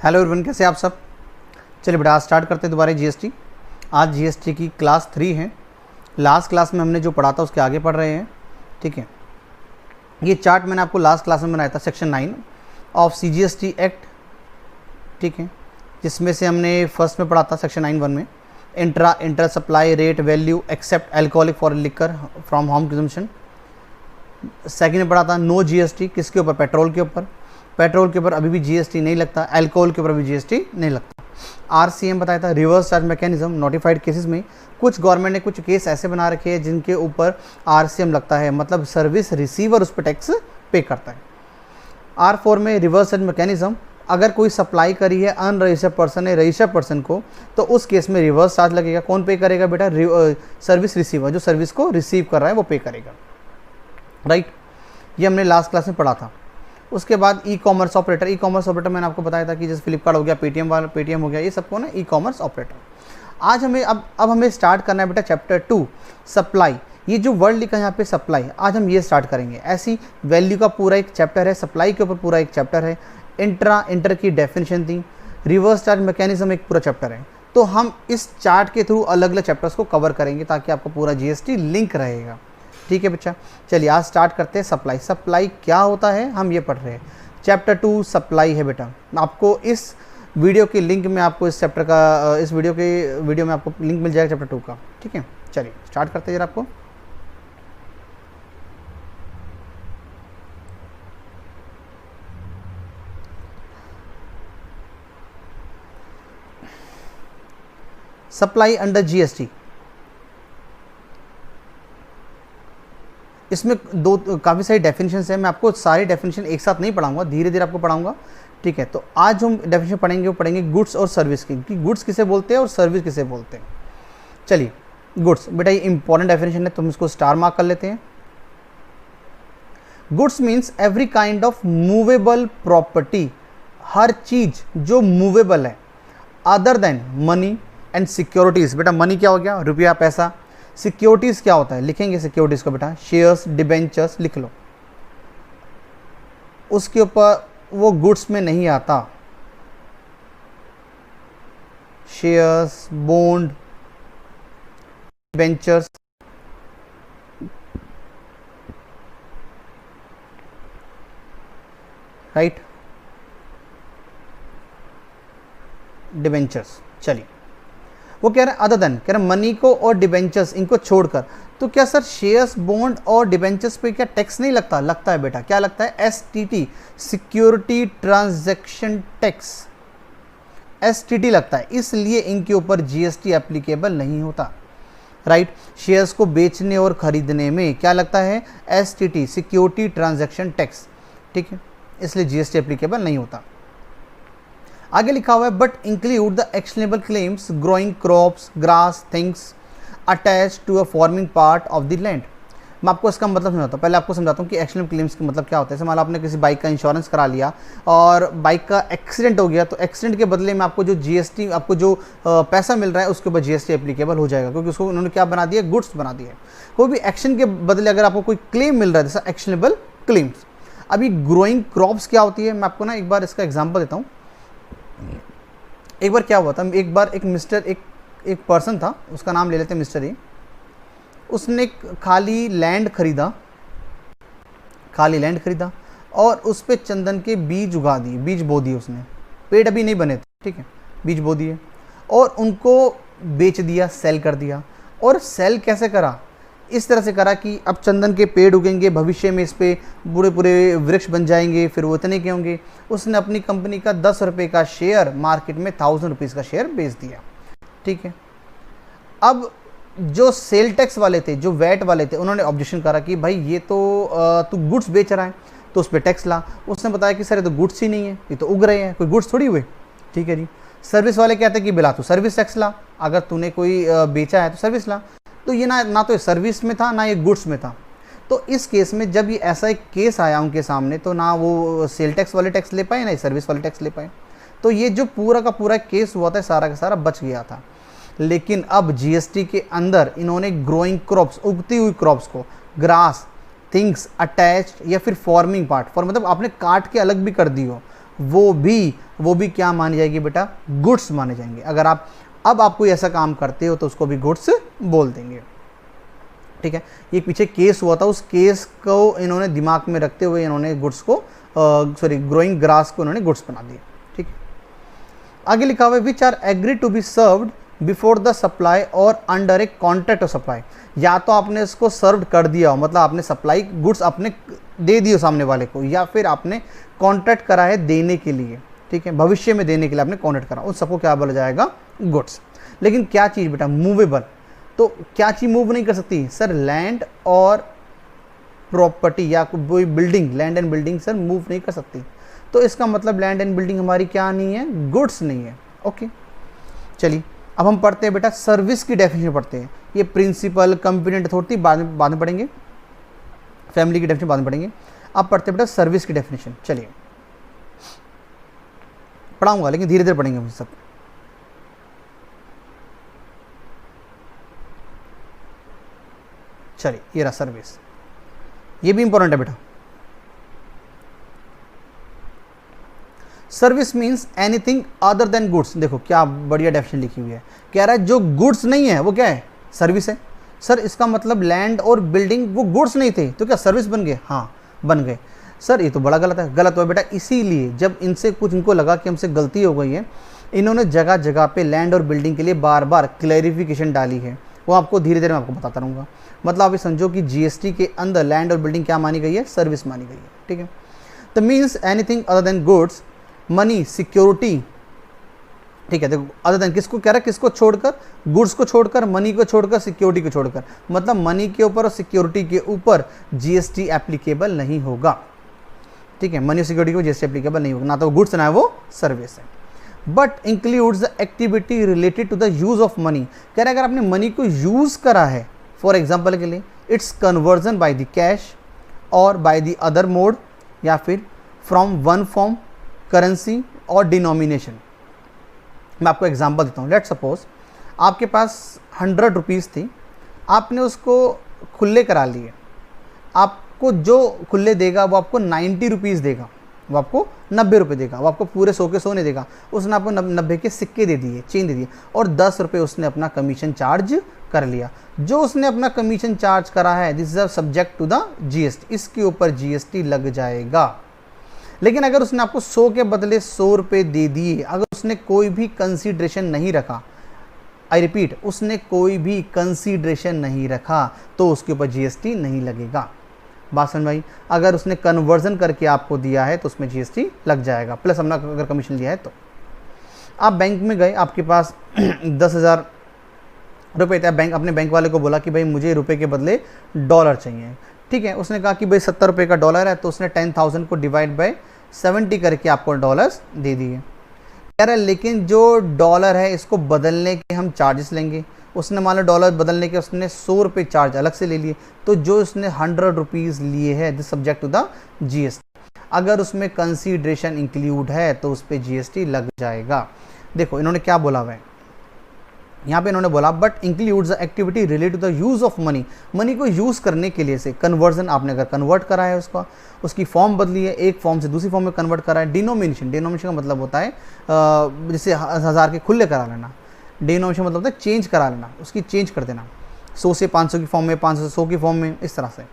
Hello everyone, कैसे आप सब। चलिए बेटा, आज स्टार्ट करते हैं दोबारा जीएसटी। आज जीएसटी की क्लास 3 है। लास्ट क्लास में हमने जो पढ़ा था उसके आगे पढ़ रहे हैं। ठीक है, ये चार्ट मैंने आपको लास्ट क्लास में बनाया था, सेक्शन 9 ऑफ सीजीएसटी एक्ट। ठीक है, जिसमें से हमने फर्स्ट में पढ़ा था सेक्शन 9(1) में inter supply rate value except alcoholic for liquor from home consumption. Second में पढ़ा था नो जीएसटी, किसके ऊपर? पेट्रोल के ऊपर। पेट्रोल के ऊपर अभी भी जीएसटी नहीं लगता, अल्कोहल के ऊपर भी जीएसटी नहीं लगता। आरसीएम बताया था reverse charge mechanism. Notified cases में कुछ गवर्नमेंट ने कुछ केस ऐसे बना रखे हैं जिनके ऊपर आरसीएम लगता है, मतलब सर्विस रिसीवर उस पर टैक्स पे करता है। R4 में रिवर्स चार्ज मैकेनिज्म, अगर कोई सप्लाई करी है अनरजिस्टर्ड पर्सन है रजिस्टर्ड पर्सन को, तो उस केस में रिवर्स चार्ज लगेगा। कौन पे करेगा बेटा? सर्विस रिसीवर, जो सर्विस को रिसीव कर रहा है वो पे करेगा। राइट, ये हमने लास्ट क्लास में पढ़ा था। उसके बाद e commerce operator. E commerce operator मैंने आपको बताया था कि जैसे फ्लिपकार्ट हो गया, पेटीएम हो गया, ये सबको ना ई कॉमर्स ऑपरेटर। आज हमें अब हमें स्टार्ट करना है बेटा चैप्टर 2 सप्लाई। ये जो वर्ड लिखा है यहाँ पे सप्लाई, आज हम ये स्टार्ट करेंगे। ऐसी वैल्यू का पूरा एक चैप्टर है, सप्लाई के ऊपर पूरा एक चैप्टर है। इंटर की डेफिनेशन थी, रिवर्स चार्ज मैकेनिज्म एक पूरा चैप्टर है। तो हम इस चार्ट के थ्रू अलग अलग चैप्टर्स को कवर करेंगे ताकि आपको पूरा जीएसटी लिंक रहेगा। ठीक है बच्चा, चलिए आज स्टार्ट करते हैं। सप्लाई। सप्लाई क्या होता है हम ये पढ़ रहे हैं। चैप्टर 2 सप्लाई है बेटा। आपको इस वीडियो के लिंक में आपको इस चैप्टर का इस वीडियो में आपको लिंक मिल जाएगा चैप्टर 2 का। ठीक है, चलिए स्टार्ट करते हैं जरा। आपको सप्लाई अंडर जीएसटी, इसमें काफ़ी सारी डेफिनेशंस हैं। मैं आपको सारी डेफिनेशन एक साथ नहीं पढ़ाऊंगा, धीरे धीरे आपको पढ़ाऊंगा। ठीक है, तो आज हम डेफिनेशन पढ़ेंगे, वो पढ़ेंगे गुड्स और सर्विस की, कि गुड्स किसे बोलते हैं और सर्विस किसे बोलते हैं। चलिए गुड्स बेटा, ये इंपॉर्टेंट डेफिनेशन है, तो हम इसको स्टार मार्क कर लेते हैं। Goods means every kind of movable property, हर चीज जो मूवेबल है, other than money and securities. बेटा मनी क्या हो गया? रुपया, पैसा। सिक्योरिटीज क्या होता है? लिखेंगे सिक्योरिटीज को बेटा, शेयर्स, डिबेंचर्स लिख लो। उसके ऊपर वो गुड्स में नहीं आता। Shares, bond, debentures, right, debentures. चलिए, वो कह रहे हैं अदर देन, कह रहे हैं मनी को और डिबेंचर्स इनको छोड़कर। तो क्या सर शेयर्स, बॉन्ड और डिबेंचर्स पे क्या टैक्स नहीं लगता? लगता है बेटा। क्या लगता है? STT, security transaction tax, STT लगता है। इसलिए इनके ऊपर जीएसटी एप्लीकेबल नहीं होता। राइट, शेयर्स को बेचने और खरीदने में क्या लगता है? STT, security transaction tax. ठीक है, इसलिए जीएसटी एप्लीकेबल नहीं होता। आगे लिखा हुआ है but include the actionable claims growing crops, grass, things attach to a forming part of the land. मैं आपको इसका मतलब समझाता हूँ। पहले आपको समझाता हूँ कि एक्शनेबल क्लेम्स का मतलब क्या होता है। जैसे मान लो आपने किसी बाइक का इंश्योरेंस करा लिया और बाइक का एक्सीडेंट हो गया, तो एक्सीडेंट के बदले में आपको जो जीएसटी, आपको जो पैसा मिल रहा है उसके ऊपर जीएसटी एप्लीकेबल हो जाएगा, क्योंकि उसको उन्होंने क्या बना दिया? गुड्स बना दिया। कोई भी एक्शन के बदले अगर आपको कोई क्लेम मिल रहा है, जैसा एक्शनेबल क्लेम्स। अभी ग्रोइंग क्रॉप्स क्या होती है, मैं आपको ना एक बार इसका एग्जाम्पल देता हूँ। एक बार क्या हुआ था, एक बार एक पर्सन था, उसका नाम ले लेते हैं मिस्टर ए। उसने खाली लैंड खरीदा और उस पे चंदन के बीज उगा दिए, बीज बो दिए उसने। पेड़ अभी नहीं बने थे, ठीक है, बीज बो दिए और उनको बेच दिया, सेल कर दिया। और सेल कैसे करा? इस तरह से करा कि अब चंदन के पेड़ उगेंगे, भविष्य में इस पे पूरे वृक्ष बन जाएंगे, फिर वो इतने के होंगे। उसने अपनी कंपनी का 10 रुपये का शेयर मार्केट में 1000 रुपीज़ का शेयर बेच दिया। ठीक है, अब जो सेल टैक्स वाले थे, जो वैट वाले थे, उन्होंने ऑब्जेक्शन करा कि भाई ये तो तू गुड्स बेच रहा है तो उस पर टैक्स ला। उसने बताया कि सर ये तो गुड्स ही नहीं है, ये तो उग रहे हैं, कोई गुड्स थोड़ी हुए। ठीक है जी। सर्विस वाले कहते हैं कि बिला तू सर्विस टैक्स ला, अगर तूने कोई बेचा है तो सर्विस ला। तो ये ना तो सर्विस में था ना ये गुड्स में था। तो इस केस में जब ये ऐसा एक केस आया उनके सामने, तो ना वो सेल टैक्स वाले टैक्स ले पाए ना सर्विस वाले टैक्स ले पाए। तो ये जो पूरा का पूरा केस हुआ था, सारा का सारा बच गया था। लेकिन अब जीएसटी के अंदर इन्होंने ग्रोइंग क्रॉप्स, उगती हुई क्रॉप्स को, ग्रास, थिंग्स अटैच्ड या फिर फॉर्मिंग पार्ट, फॉर मतलब आपने काट के अलग भी कर दी हो, वो भी क्या मानी जाएगी बेटा, गुड्स माने जाएंगे। अगर आप अब आप कोई ऐसा काम करते हो तो उसको भी गुड्स बोल देंगे। ठीक है, ये पीछे केस हुआ था, उस केस को इन्होंने दिमाग में रखते हुए इन्होंने गुड्स को ग्रोइंग ग्रास को इन्होंने गुड्स बना दिया। ठीक है, आगे लिखा हुआ है which are agree to be served before the supply और under a contract of supply. या तो आपने इसको सर्व कर दिया हो, मतलब आपने सप्लाई गुड्स आपने दे दिए सामने वाले को, या फिर आपने कॉन्ट्रैक्ट करा है देने के लिए। ठीक है, भविष्य में देने के लिए आपने कॉन्ट्रैक्ट करा, उस सबको क्या बोला जाएगा, गुड्स। लेकिन क्या चीज़ बेटा, मूवेबल, तो क्या चीज़ मूव नहीं कर सकती सर, लैंड और प्रॉपर्टी या कोई building, land and building sir move नहीं कर सकती। तो इसका मतलब लैंड एंड बिल्डिंग हमारी क्या नहीं है, गुड्स नहीं है। ओके, चलिए अब हम पढ़ते हैं बेटा सर्विस की डेफिनेशन पढ़ते हैं। ये प्रिंसिपल, कंपोनेंट अथॉरिटी बाद में पढ़ेंगे, फैमिली की डेफिनेशन बाद में पढ़ेंगे। अब पढ़ते हैं बेटा सर्विस की डेफिनेशन। चलिए पढ़ाऊंगा लेकिन धीरे धीरे पढ़ेंगे हम सब। चलिए ये रहा सर्विस, ये भी इंपॉर्टेंट है बेटा। Service means anything other than goods. देखो क्या बढ़िया डेफिनेशन लिखी हुई है, कह रहा है जो गुड्स नहीं है वो क्या है, सर्विस है। सर इसका मतलब लैंड और बिल्डिंग वो गुड्स नहीं थे तो क्या सर्विस बन गए, हाँ बन गए। सर ये तो बड़ा गलत है, गलत हुआ बेटा। इसीलिए जब इनसे कुछ इनको लगा कि हमसे गलती हो गई है, इन्होंने जगह जगह पे लैंड और बिल्डिंग के लिए बार बार क्लैरिफिकेशन डाली है, वो आपको धीरे धीरे मैं आपको बताता रहूँगा। मतलब आप ये समझो कि जीएसटी के अंदर लैंड और बिल्डिंग क्या मानी गई है, सर्विस मानी गई है। ठीक है, तो means anything other than goods, money, security. ठीक है, देखो अदर देन किसको कह रहा है, किसको छोड़कर, गुड्स को छोड़कर, मनी को छोड़कर, सिक्योरिटी को छोड़कर। मतलब मनी के ऊपर और सिक्योरिटी के ऊपर जीएसटी एप्लीकेबल नहीं होगा। ठीक है, मनी और सिक्योरिटी को जीएसटी एप्लीकेबल नहीं होगा, ना तो गुड्स ना वो सर्विस है। But includes the activity related to the use of money. कह रहा है अगर आपने मनी को यूज करा है, फॉर एग्जाम्पल के लिए it's conversion by the cash और बाय द अदर मोड, या फिर फ्रॉम वन फॉर्म करेंसी और डिनोमिनेशन। मैं आपको एग्जांपल देता हूँ। लेट सपोज आपके पास 100 रुपीज़ थी, आपने उसको खुले करा लिए, आपको जो खुले देगा वो आपको 90 रुपीज़ देगा, वो आपको 90 रुपये देगा, वो आपको पूरे 100 के 100 नहीं देगा। उसने आपको 90 के सिक्के दे दिए, चेंज दे दिए, और 10 रुपये उसने अपना कमीशन चार्ज कर लिया। जो उसने अपना कमीशन चार्ज करा है, this is subject to the GST, इसके ऊपर जीएसटी लग जाएगा। लेकिन अगर उसने आपको 100 के बदले 100 रुपये दे दिए, अगर उसने कोई भी कंसीडरेशन नहीं रखा, आई रिपीट, उसने कोई भी कंसीडरेशन नहीं रखा, तो उसके ऊपर जीएसटी नहीं लगेगा। बात समझ भाई, अगर उसने कन्वर्जन करके आपको दिया है तो उसमें जीएसटी लग जाएगा, प्लस हमने अगर कमीशन लिया है तो। आप बैंक में गए, आपके पास 10,000 रुपये थे, बैंक अपने बैंक वाले को बोला कि भाई मुझे रुपए के बदले डॉलर चाहिए। ठीक है, उसने कहा कि भाई 70 रुपये का डॉलर है, तो उसने 10,000 को डिवाइड बाय 70 करके आपको डॉलर्स दे दिए। कह रहा है लेकिन जो डॉलर है इसको बदलने के हम चार्जेस लेंगे। उसने मान लो डॉलर बदलने के उसने 100 रुपये चार्ज अलग से ले लिए, तो जो उसने 100 रुपीज़ लिए है this subject to the GST. अगर उसमें कंसीडरेशन इंक्लूड है तो उस पर जीएसटी लग जाएगा। देखो इन्होंने क्या बोला हुआ है यहाँ पे, इन्होंने बोला but includes the activity related to the use of money. Money को यूज़ करने के लिए से कन्वर्जन, आपने अगर कन्वर्ट करा है उसका, उसकी फॉर्म बदली है, एक फॉर्म से दूसरी फॉर्म में कन्वर्ट करा है। डिनोमिनेशन, डिनोमिनेशन का मतलब होता है जैसे 1000 के खुले करा लेना। डिनोमिनेशन मतलब होता है चेंज करा लेना, उसकी चेंज कर देना, 100 से 500 की फॉर्म में, 500 से 100 की फॉर्म में, इस तरह से।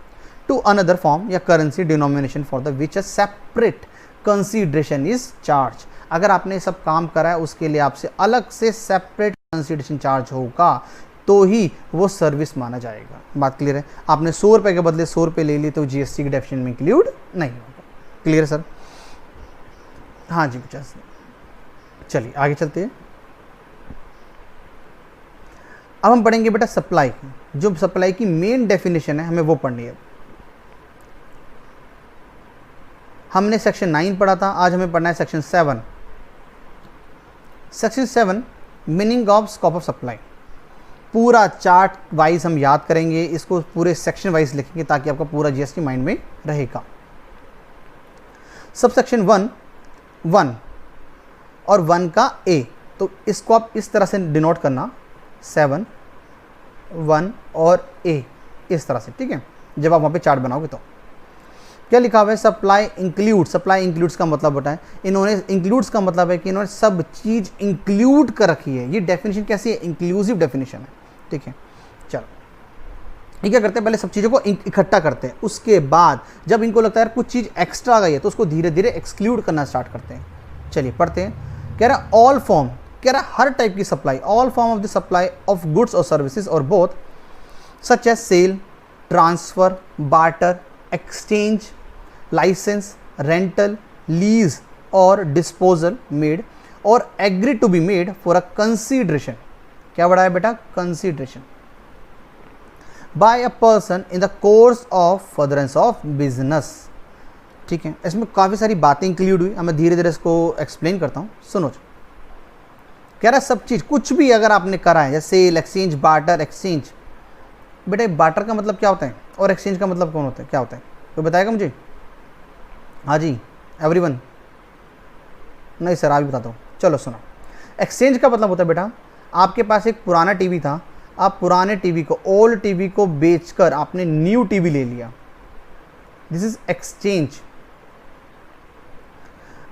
टू अनदर फॉर्म या currency denomination for the which a separate consideration is charge. अगर आपने सब काम करा है उसके लिए आपसे अलग से सेपरेट कंसीडरेशन चार्ज होगा तो ही वो सर्विस माना जाएगा। बात क्लियर है? आपने 100 रुपये के बदले 100 रुपये ले ली तो जीएसटी के डेफिनेशन में इंक्लूड नहीं होगा। Clear sir? हाँ जी 50। चलिए आगे चलते हैं। अब हम पढ़ेंगे बेटा सप्लाई। जो सप्लाई की मेन डेफिनेशन है हमें वो पढ़नी है। हमने सेक्शन 9 पढ़ा था, आज हमें पढ़ना है section 7। Section 7 meaning of scope of supply. पूरा चार्ट वाइज हम याद करेंगे, इसको पूरे सेक्शन वाइज लिखेंगे ताकि आपका पूरा जीएसटी माइंड में रहेगा। सब सेक्शन 1 और 1 का ए, तो इसको आप इस तरह से डिनोट करना 7, 1 और ए, इस तरह से, ठीक है, जब आप वहाँ पे चार्ट बनाओगे तो। क्या लिखा हुआ है, सप्लाई इंक्लूड। सप्लाई इंक्लूड्स का मतलब बताएं, इन्होंने इंक्लूड्स का मतलब है कि इन्होंने सब चीज़ इंक्लूड कर रखी है। ये डेफिनेशन कैसी है, इंक्लूसिव डेफिनेशन है, ठीक है। चलो ये क्या करते हैं, पहले सब चीज़ों को इकट्ठा करते हैं, उसके बाद जब इनको लगता है कुछ चीज़ एक्स्ट्रा आ गई है तो उसको धीरे धीरे एक्सक्लूड करना स्टार्ट करते हैं। चलिए पढ़ते हैं। कह रहा ऑल फॉर्म, कह रहा हर टाइप की supply, all form of the supply of goods और सर्विसेज और both such as sale, transfer, barter, exchange, licence, rental, lease और डिस्पोजल मेड और agree to be made for a consideration. क्या बढ़ा है बेटा, consideration by a person in the course of furtherance of business. ठीक है, इसमें काफ़ी सारी बातें इंक्लूड हुई, मैं धीरे धीरे इसको एक्सप्लेन करता हूँ, सुनो। कह रहा है सब चीज़, कुछ भी अगर आपने करा है, जैसे सेल, एक्सचेंज, बार्टर, एक्सचेंज। बेटा बार्टर का मतलब क्या होता है और एक्सचेंज का मतलब कौन होता है, क्या होता है, कोई बताएगा मुझे? हाँ जी एवरीवन? नहीं सर आप भी बता दो। चलो सुनो, एक्सचेंज का मतलब होता है बेटा, आपके पास एक पुराना टीवी था, आप पुराने टीवी को, ओल्ड टीवी को बेचकर आपने न्यू टीवी ले लिया, दिस इज एक्सचेंज।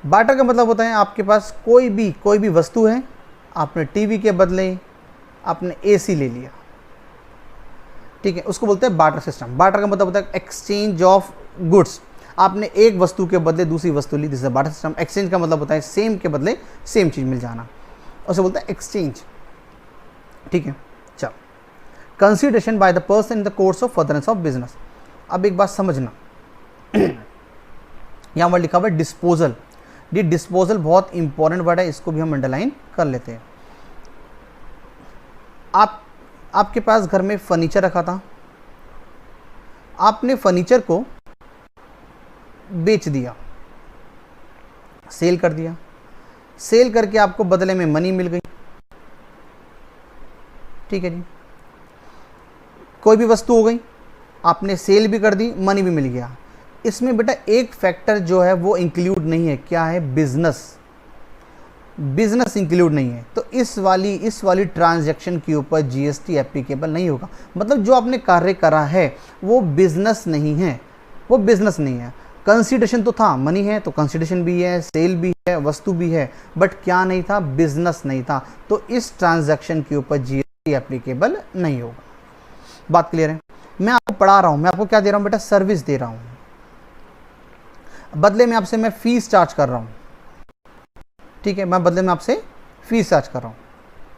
बार्टर का मतलब होता है आपके पास कोई भी वस्तु है, आपने टीवी के बदले आपने एसी ले लिया, ठीक है, उसको बोलते हैं बार्टर सिस्टम। बार्टर का मतलब होता है एक्सचेंज ऑफ गुड्स, आपने एक वस्तु के बदले दूसरी वस्तु ली, this is barter system. Exchange का मतलब होता है सेम के बदले सेम चीज़ मिल जाना, उसे बोलते हैं एक्सचेंज, ठीक है। चलो, consideration by the person in the course of furtherance of business. अब एक बात समझना, यहाँ पर लिखा हुआ है डिस्पोजल। ये डिस्पोजल बहुत इंपॉर्टेंट वर्ड है, इसको भी हम अंडरलाइन कर लेते हैं। आपके पास घर में फर्नीचर रखा था, आपने फर्नीचर को बेच दिया, सेल कर दिया, सेल करके आपको बदले में मनी मिल गई, ठीक है जी। कोई भी वस्तु हो गई, आपने सेल भी कर दी, मनी भी मिल गया। इसमें बेटा एक फैक्टर जो है वो इंक्लूड नहीं है, क्या है, बिजनेस। बिजनेस इंक्लूड नहीं है, तो इस वाली ट्रांजैक्शन के ऊपर जीएसटी एप्लीकेबल नहीं होगा। मतलब जो आपने कार्य करा है वो बिजनेस नहीं है, वो बिजनेस नहीं है। कंसीडरेशन तो था, मनी है तो कंसीडरेशन भी है, सेल भी है, वस्तु भी है, बट क्या नहीं था, बिजनेस नहीं था, तो इस ट्रांजैक्शन के ऊपर जीएसटी एप्लीकेबल नहीं होगा। बात क्लियर है? मैं आपको पढ़ा रहा हूं, मैं आपको क्या दे रहा हूं बेटा, सर्विस दे रहा हूं, बदले में आपसे मैं फीस चार्ज कर रहा हूं, ठीक है, मैं बदले में आपसे फीस चार्ज कर रहा हूं,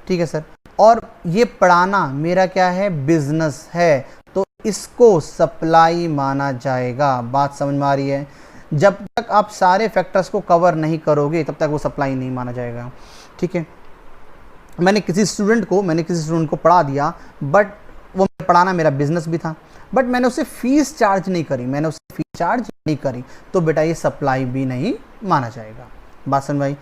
ठीक है सर। और ये पढ़ाना मेरा क्या है, बिजनेस है, तो इसको सप्लाई माना जाएगा। बात समझ में आ रही है? जब तक आप सारे फैक्टर्स को कवर नहीं करोगे तब तक वो सप्लाई नहीं माना जाएगा, ठीक है। मैंने किसी स्टूडेंट को पढ़ा दिया, बट वो पढ़ाना मेरा बिजनेस भी था, बट मैंने उसे फीस चार्ज नहीं करी, तो बेटा ये सप्लाई भी नहीं माना जाएगा। बात समझ आई?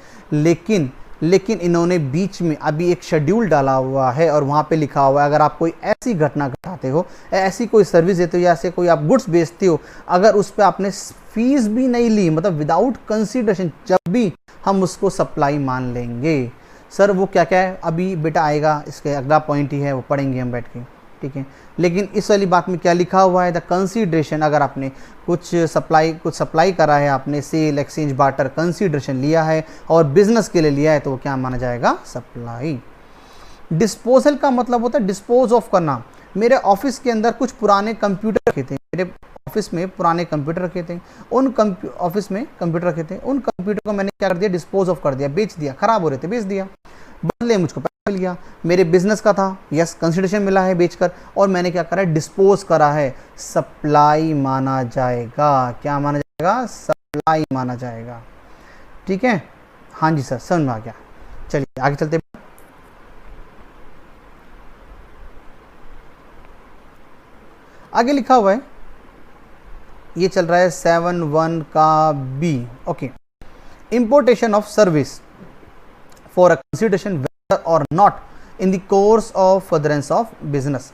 लेकिन इन्होंने बीच में अभी एक शेड्यूल डाला हुआ है और वहाँ पे लिखा हुआ है, अगर आप कोई ऐसी घटना घटाते हो, ऐसी कोई सर्विस देते हो या ऐसे कोई आप गुड्स बेचते हो, अगर उस पर आपने फीस भी नहीं ली, मतलब विदाउट कंसीडरेशन, जब भी हम उसको सप्लाई मान लेंगे। सर वो क्या क्या है, अभी बेटा आएगा, इसके अगला पॉइंट ही है, वो पढ़ेंगे हम बैठ के, ठीक है। लेकिन इस वाली बात में क्या लिखा हुआ है, द कंसीडरेशन, अगर आपने कुछ सप्लाई करा है, आपने सेल, एक्सचेंज, बार्टर, कंसीडरेशन लिया है और बिजनेस के लिए लिया है, तो वो क्या माना जाएगा, सप्लाई। डिस्पोजल का मतलब होता है डिस्पोज ऑफ करना। मेरे ऑफिस के अंदर कुछ पुराने कंप्यूटर रखे थे, मेरे ऑफिस में पुराने कंप्यूटर रखे थे, उन कंप्यूटर को मैंने क्या कर दिया, डिस्पोज ऑफ कर दिया, बेच दिया, खराब हो रहे थे, बेच दिया, बदले मुझको पैसा मिल गया। मेरे बिजनेस का था, यस कंसीडरेशन मिला है बेचकर, और मैंने क्या करा है, डिस्पोज करा है, सप्लाई माना जाएगा। क्या माना जाएगा, सप्लाई माना जाएगा, ठीक है। हाँ जी सर समझ में आ गया। चलिए आगे चलते। आगे लिखा हुआ है, ये चल रहा है 7(1) का B, okay. Importation of service for a consideration और not in the course of furtherance of business.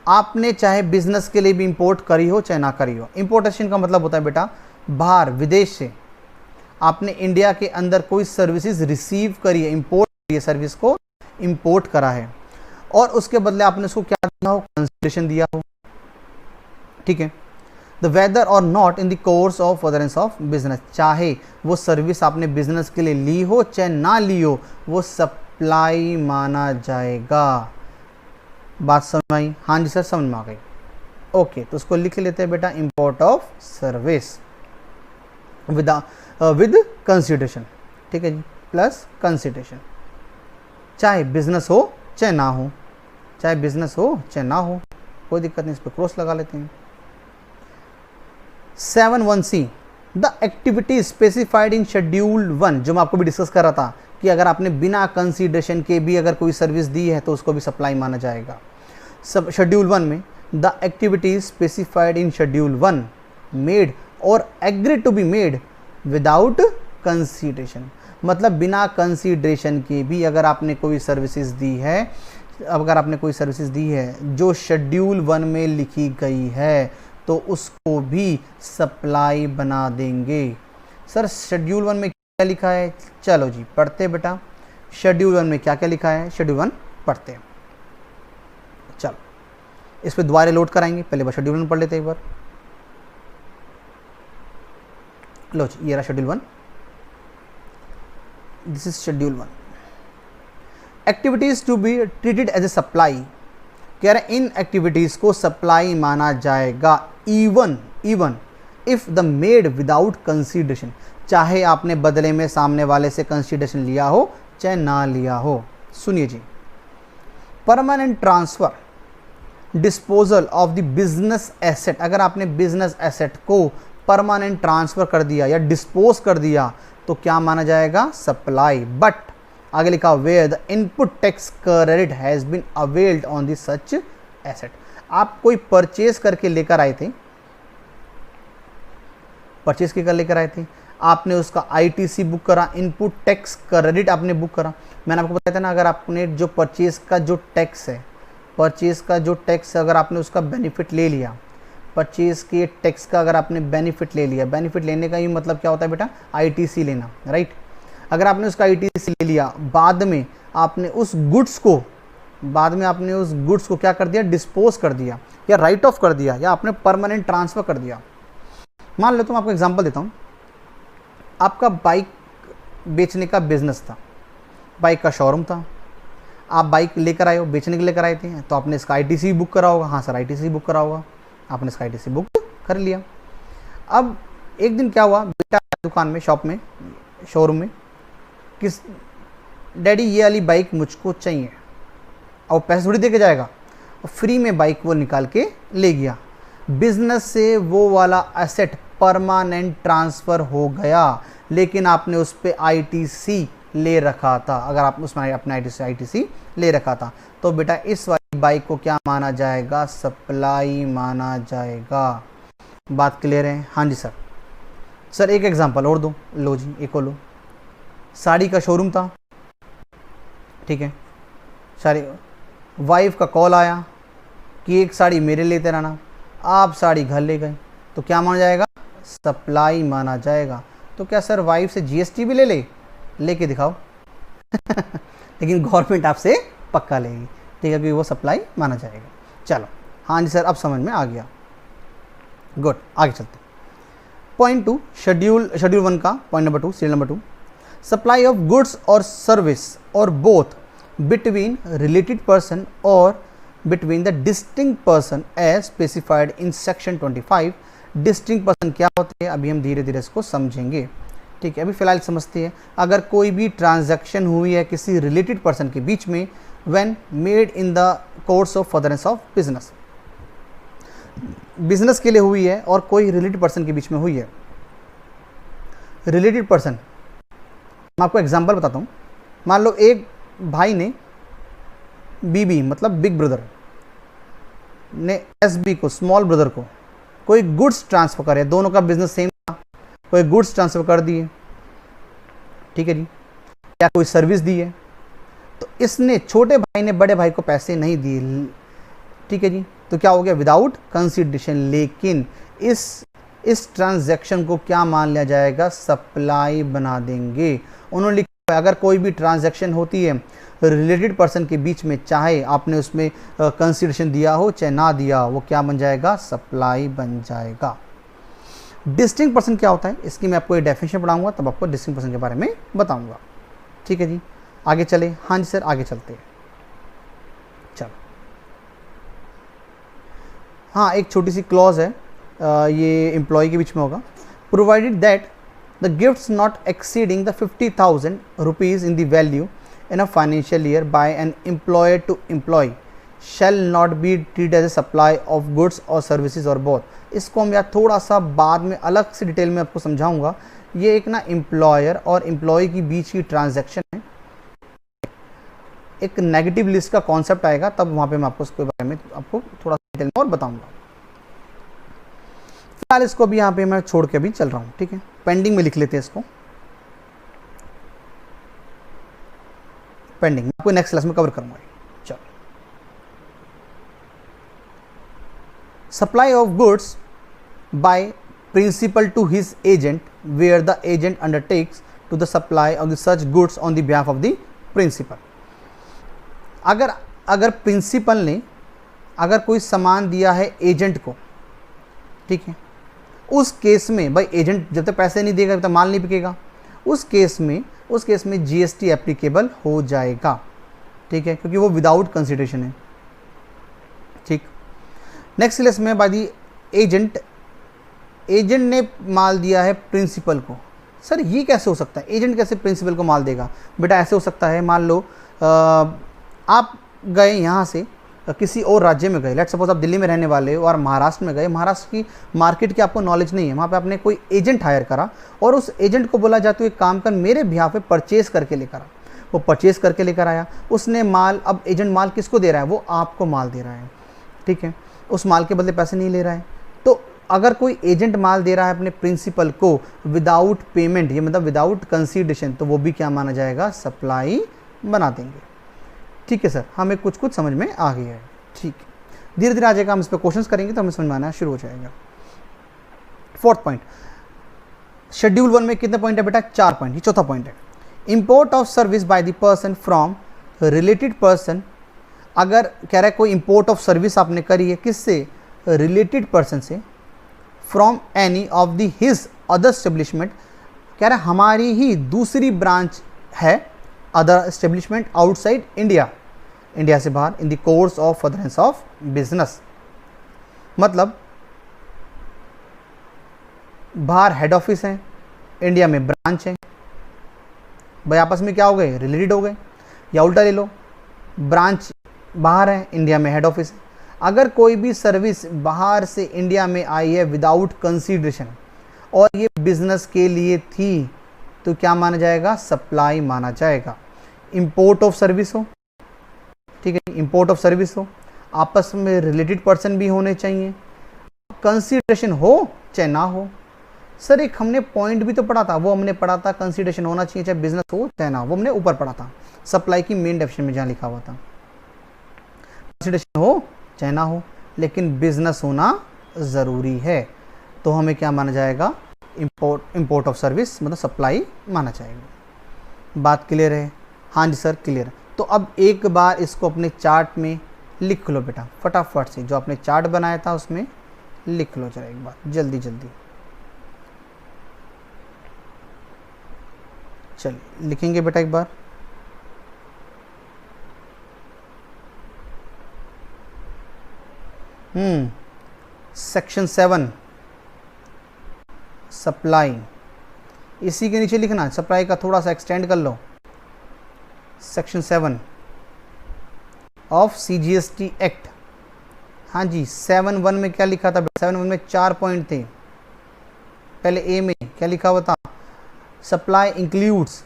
आपने चाहे बिजनेस के लिए भी इंपोर्ट करी हो चाहे ना करी हो। इंपोर्टेशन का मतलब होता है बेटा बाहर विदेश से आपने इंडिया के अंदर कोई सर्विसेज रिसीव करी है, इंपोर्ट करी है, सर्विस को इंपोर्ट करा है और उसके बदले आपने उसको क्या दिया हो, कंसीडरेशन दिया हो, ठीक है। द वेदर और not in the course of furtherance of business, चाहे वो सर्विस आपने बिजनेस के लिए ली हो चाहे ना ली हो, वो सप्लाई माना जाएगा। बात समझ आई? हाँ जी सर समझ में आ गई। ओके, तो उसको लिख लेते हैं बेटा, import of service with consideration, ठीक है जी, प्लस कंसिडरेशन, चाहे बिजनेस हो चाहे ना हो, चाहे बिजनेस हो चाहे ना हो, कोई दिक्कत नहीं, इस पर क्रॉस लगा लेते हैं। 7(1)(c), the activity specified in schedule 1, जो मैं आपको भी डिस्कस कर रहा था कि अगर आपने बिना कंसीडरेशन के भी अगर कोई सर्विस दी है तो उसको भी सप्लाई माना जाएगा। सब शेड्यूल 1 में the activity specified in schedule 1 made और agree to be made without consideration, मतलब बिना कंसीडरेशन के भी अगर आपने कोई सर्विसेज दी है, अगर आपने कोई सर्विसेज दी है जो शेड्यूल 1 में लिखी गई है तो उसको भी सप्लाई बना देंगे। सर शेड्यूल 1 में क्या लिखा है? चलो जी पढ़ते बेटा, शेड्यूल 1 में क्या क्या लिखा है, शेड्यूल 1 पढ़ते हैं। चलो इस पे दोबारा लोड कराएंगे, पहले बार शेड्यूल 1 पढ़ लेते हैं एक बार। लो जी ये रहा schedule 1, this is schedule 1। Activities to be treated as a supply, कह रहे इन एक्टिविटीज को सप्लाई माना जाएगा even if the made without consideration, चाहे आपने बदले में सामने वाले से कंसीडरेशन लिया हो चाहे ना लिया हो। सुनिए जी, permanent transfer disposal of the business asset, अगर आपने बिजनेस एसेट को परमानेंट ट्रांसफर कर दिया या डिस्पोज कर दिया तो क्या माना जाएगा? सप्लाई। बट आगे लिखा where the input tax credit has been availed on the such asset, आप कोई परचेज करके लेकर आए थे, परचेज कर लेकर आए थे, आपने उसका आईटीसी बुक करा, इनपुट टैक्स क्रेडिट आपने बुक करा। मैंने आपको बताया था ना, अगर आपने जो परचेज का जो टैक्स है, परचेज का जो टैक्स अगर आपने उसका बेनिफिट ले लिया, परचेज के टैक्स का अगर आपने बेनिफिट ले लिया, बेनिफिट लेने का ही मतलब क्या होता है बेटा? आईटीसी लेना, राइट। अगर आपने उसका आईटीसी ले लिया, बाद में आपने उस गुड्स को, क्या कर दिया? डिस्पोज कर दिया या राइट ऑफ कर दिया या आपने परमानेंट ट्रांसफर कर दिया। मान लो तो मैं आपको एग्जांपल देता हूँ, आपका बाइक बेचने का बिजनेस था, बाइक का शोरूम था, आप बाइक लेकर आए हो, बेचने के लिए लेकर आए थे, तो आपने इसका आईटीसी बुक करा होगा। हाँ सर आईटीसी बुक करा होगा, आपने इसका आईटीसी बुक कर लिया। अब एक दिन क्या हुआ, बेटा दुकान में, शॉप में, शोरूम में, किस डैडी ये वाली बाइक मुझको चाहिए, और पैसे थोड़ी दे के जाएगा, फ्री में बाइक वो निकाल के ले गया। बिजनेस से वो वाला एसेट परमानेंट ट्रांसफ़र हो गया, लेकिन आपने उस पर आईटीसी ले रखा था। अगर आप उसमें अपना आईटीसी ले रखा था तो बेटा इस वाली बाइक को क्या माना जाएगा? सप्लाई माना जाएगा। बात क्लियर है? हाँ जी सर। सर एक एग्जांपल और दो, लो जी एक और लो। साड़ी का शोरूम था, ठीक है, साड़ी, वाइफ का कॉल आया कि एक साड़ी मेरे लेते रहना, आप साड़ी घर ले गए, तो क्या माना जाएगा? सप्लाई माना जाएगा। तो क्या सर वाइफ से जीएसटी भी ले लेके दिखाओ लेकिन गवर्नमेंट आपसे पक्का लेगी, ठीक है, क्योंकि वो सप्लाई माना जाएगा। चलो हाँ जी सर अब समझ में आ गया, गुड, आगे चलते। पॉइंट 2, शेड्यूल 1 का point number 2, serial number 2, supply of goods और सर्विस और बोथ बिटवीन रिलेटेड पर्सन और between the distinct person as specified in section 25। Distinct person क्या होते हैं अभी हम धीरे धीरे इसको समझेंगे, ठीक है, अभी फिलहाल समझते हैं। अगर कोई भी ट्रांजैक्शन हुई है किसी रिलेटेड पर्सन के बीच में, when made in the course of furtherance of business, business के लिए हुई है और कोई रिलेटेड पर्सन के बीच में हुई है। रिलेटेड पर्सन, मैं आपको एग्जांपल बताता हूँ। मान लो एक भाई ने बीबी मतलब बिग ब्रदर ने एसबी को, स्मॉल ब्रदर को, कोई गुड्स ट्रांसफर करे, दोनों का बिजनेस सेम था, कोई गुड्स ट्रांसफर कर दिए, ठीक है जी, या कोई सर्विस दी है, तो इसने, छोटे भाई ने बड़े भाई को पैसे नहीं दिए, ठीक है जी, तो क्या हो गया? Without consideration. लेकिन इस ट्रांजैक्शन को क्या मान लिया जाएगा? सप्लाई बना देंगे। उन्होंने लिखा है अगर कोई भी ट्रांजैक्शन होती है रिलेटेड पर्सन के बीच में, चाहे आपने उसमें कंसिडरेशन दिया हो चाहे ना दिया, वो क्या बन जाएगा? सप्लाई बन जाएगा। डिस्टिंक्ट पर्सन क्या होता है इसकी मैं आपको एक डेफिनेशन पढ़ाऊंगा, तब आपको डिस्टिंक्ट पर्सन के बारे में बताऊंगा। ठीक है जी, आगे चले। हाँ जी सर, आगे चलते हैं। चलो, हाँ एक छोटी सी क्लॉज है, ये एम्प्लॉय के बीच में होगा। Provided that the gifts not exceeding the 50,000 rupees in the value in a financial year by an employer to employee shall not be treated as a supply of goods or services or both। इसको हम यार थोड़ा सा बाद में अलग से detail में आपको समझाऊंगा। ये एक ना एम्प्लॉयर और एम्प्लॉय के बीच की ट्रांजैक्शन है, एक नेगेटिव लिस्ट का कॉन्सेप्ट आएगा, तब वहां पे मैं आपको इसके बारे में आपको थोड़ा सा डिटेल में और बताऊंगा। फिलहाल इसको भी यहाँ पे मैं छोड़ के भी चल रहा हूँ। ठीक है, पेंडिंग में लिख लेते हैं इसको, पेंडिंग आपको नेक्स्ट क्लास में कवर करूंगा। चलो, supply of goods by principal to his agent where the agent undertakes to the supply of the such goods on the behalf of the principal. अगर प्रिंसिपल ने अगर कोई सामान दिया है एजेंट को, ठीक है, उस केस में भाई एजेंट जब तक पैसे नहीं देगा तब तक माल नहीं बिकेगा, उस केस में जीएसटी एप्लीकेबल हो जाएगा। ठीक है, क्योंकि वो विदाउट कंसिडरेशन है। ठीक, नेक्स्ट केस में बाई एजेंट ने माल दिया है प्रिंसिपल को। सर ये कैसे हो सकता है, एजेंट कैसे प्रिंसिपल को माल देगा? बेटा ऐसे हो सकता है, मान लो आप गए यहाँ से किसी और राज्य में गए, लेट्स सपोज आप दिल्ली में रहने वाले हो और महाराष्ट्र में गए, महाराष्ट्र की मार्केट की आपको नॉलेज नहीं है, वहाँ पे आपने कोई एजेंट हायर करा और उस एजेंट को बोला जाता है एक काम कर मेरे बिहाफ पे परचेज करके लेकर आ। वो परचेज करके लेकर आया, उसने माल, अब एजेंट माल किसको दे रहा है? वो आपको माल दे रहा है। ठीक है, उस माल के बदले पैसे नहीं ले रहा है। तो अगर कोई एजेंट माल दे रहा है अपने प्रिंसिपल को विदाउट पेमेंट, ये मतलब विदाउट कंसीडरेशन, तो वो भी क्या माना जाएगा? सप्लाई बना देंगे। ठीक है सर, हमें कुछ समझ में आ गया है। ठीक है, धीरे धीरे आ जाएगा, हम इस पर क्वेश्चंस करेंगे तो हमें समझ में आना शुरू हो जाएगा। फोर्थ पॉइंट, शेड्यूल 1 में कितने पॉइंट है बेटा? 4 पॉइंट। ये चौथा पॉइंट है, import of service by the person from related person. अगर कह रहा है कोई इंपोर्ट ऑफ सर्विस आपने करी है, किससे? रिलेटेड पर्सन से, from any of the his other establishment. कह रहा है हमारी ही दूसरी ब्रांच है, other establishment outside India, India से बाहर, इन the course of furtherance of business. मतलब बाहर हेड ऑफिस है, इंडिया में ब्रांच है, भाई आपस में क्या हो गए? रिलेटेड हो गए। या उल्टा ले लो, ब्रांच बाहर है, इंडिया में हेड ऑफिस है। अगर कोई भी सर्विस बाहर से इंडिया में आई है विदाउट कंसीडरेशन और ये बिजनेस के लिए थी, तो क्या माना जाएगा? सप्लाई माना जाएगा। इंपोर्ट ऑफ सर्विस हो, ठीक है, इंपोर्ट ऑफ सर्विस हो, आपस में रिलेटेड पर्सन भी होने चाहिए, कंसीडरेशन हो चाहे ना हो। सर एक हमने पॉइंट भी तो पढ़ा था, वो हमने पढ़ा था कंसीडरेशन होना चाहिए चाहे बिजनेस हो चाहे ना, वो हमने ऊपर पढ़ा था सप्लाई की मेन डेफिनेशन में जहाँ लिखा हुआ था, कंसीडरेशन हो चाहे ना हो, लेकिन बिजनेस होना ज़रूरी है। तो हमें क्या माना जाएगा? इंपोर्ट ऑफ सर्विस मतलब सप्लाई माना जाएगा। बात क्लियर है? हाँ जी सर क्लियर। तो अब एक बार इसको अपने चार्ट में लिख लो बेटा, फटाफट से जो आपने चार्ट बनाया था उसमें लिख लो जरा एक बार, जल्दी जल्दी। चलिए लिखेंगे बेटा एक बार। सेक्शन 7 सप्लाई, इसी के नीचे लिखना, सप्लाई का थोड़ा सा एक्सटेंड कर लो। Section 7 of CGST act. हाँ जी, 7(1) में क्या लिखा था? 7(1) में 4 पॉइंट थे। पहले ए में क्या लिखा हुआ था? सप्लाई इंक्लूड्स,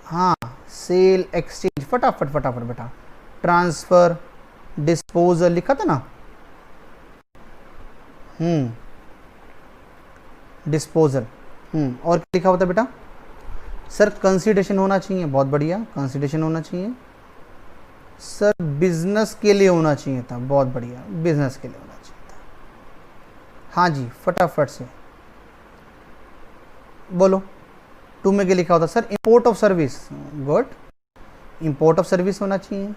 हाँ, सेल, एक्सचेंज, फटाफट फटाफट बेटा, ट्रांसफर, डिस्पोजल लिखा था ना। डिस्पोजल। और क्या लिखा होता है बेटा? सर कंसीडरेशन होना चाहिए, बहुत बढ़िया, कंसीडरेशन होना चाहिए। सर बिजनेस के लिए होना चाहिए था, बहुत बढ़िया, बिजनेस के लिए होना चाहिए था। हाँ जी फटाफट से बोलो। 2 में क्या लिखा होता? Sir import of service, good, import of service होना चाहिए।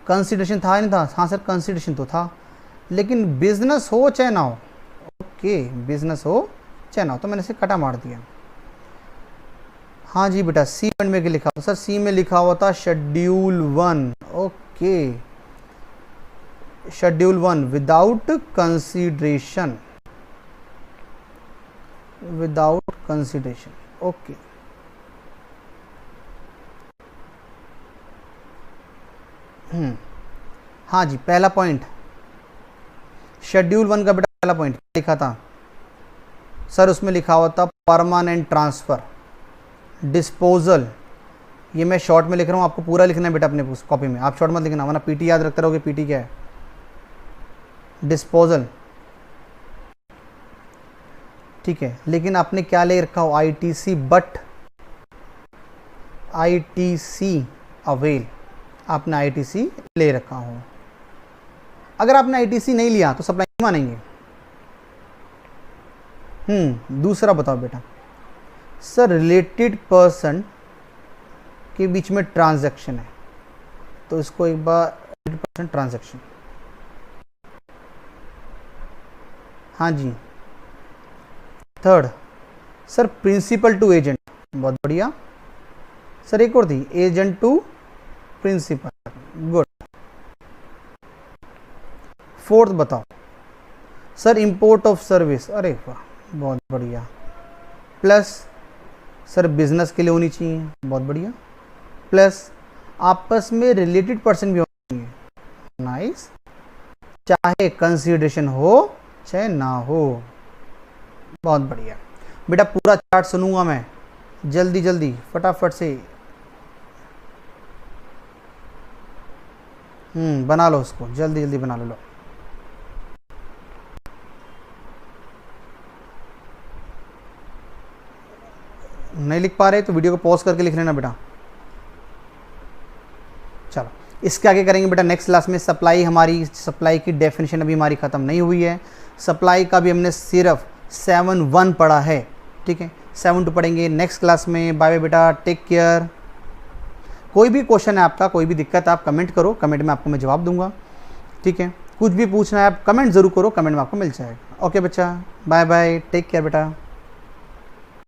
कंसीडरेशन था नहीं था? हाँ सर कंसीडरेशन तो था, लेकिन बिजनेस हो चाहे ना हो, ओके, बिजनेस हो चाहे ना हो, तो मैंने इसे कटा मार दिया। हाँ जी बेटा, सी पॉइंट में क्या लिखा हुआ? सर सी में लिखा हुआ था schedule 1। Okay, schedule 1 without consideration, without consideration. Okay, हाँ जी, पहला पॉइंट शेड्यूल 1 का बेटा पहला पॉइंट लिखा था सर, उसमें लिखा हुआ था परमानेंट ट्रांसफ़र, डिस्पोजल। ये मैं शॉर्ट में लिख रहा हूँ, आपको पूरा लिखना है बेटा अपने कॉपी में, आप शॉर्ट मत लिखना वरना पीटी याद रखते रहोगे। पीटी क्या है? डिस्पोजल, ठीक है। लेकिन आपने क्या ले रखा हो? आईटीसी, बट आईटीसी अवेल, आपने आईटीसी ले रखा हो। अगर आपने आईटीसी नहीं लिया तो सप्लाई नहीं मानेंगे। दूसरा बताओ बेटा सर, रिलेटेड पर्सन के बीच में ट्रांजैक्शन है, तो इसको एक बार रिलेटेड पर्सन ट्रांजैक्शन, हाँ जी। Third sir, principal to agent, बहुत बढ़िया सर। एक और थी, agent to principal, good. Fourth बताओ सर, इंपोर्ट ऑफ सर्विस, अरे वाह बहुत बढ़िया। प्लस सर बिजनेस के लिए होनी चाहिए, बहुत बढ़िया। प्लस आपस में रिलेटेड पर्सन भी होनी चाहिए, नाइस। चाहे कंसीडरेशन हो चाहे ना हो, बहुत बढ़िया बेटा। पूरा चार्ट सुनूंगा मैं, जल्दी जल्दी फटाफट से बना लो उसको, जल्दी जल्दी बना लो। नहीं लिख पा रहे तो वीडियो को पॉज करके लिख लेना बेटा। चलो इसके आगे करेंगे बेटा नेक्स्ट क्लास में। सप्लाई, हमारी सप्लाई की डेफिनेशन अभी हमारी ख़त्म नहीं हुई है। सप्लाई का भी हमने सिर्फ 7.1 पढ़ा है, ठीक है। 7.2 पढ़ेंगे नेक्स्ट क्लास में। बाय बाय बेटा, टेक केयर। कोई भी क्वेश्चन है आपका, कोई भी दिक्कत है, आप कमेंट करो, कमेंट में आपको मैं जवाब दूंगा, ठीक है। कुछ भी पूछना है आप कमेंट ज़रूर करो, कमेंट में आपको मिल जाएगा। ओके बच्चा, बाय बाय, टेक केयर बेटा।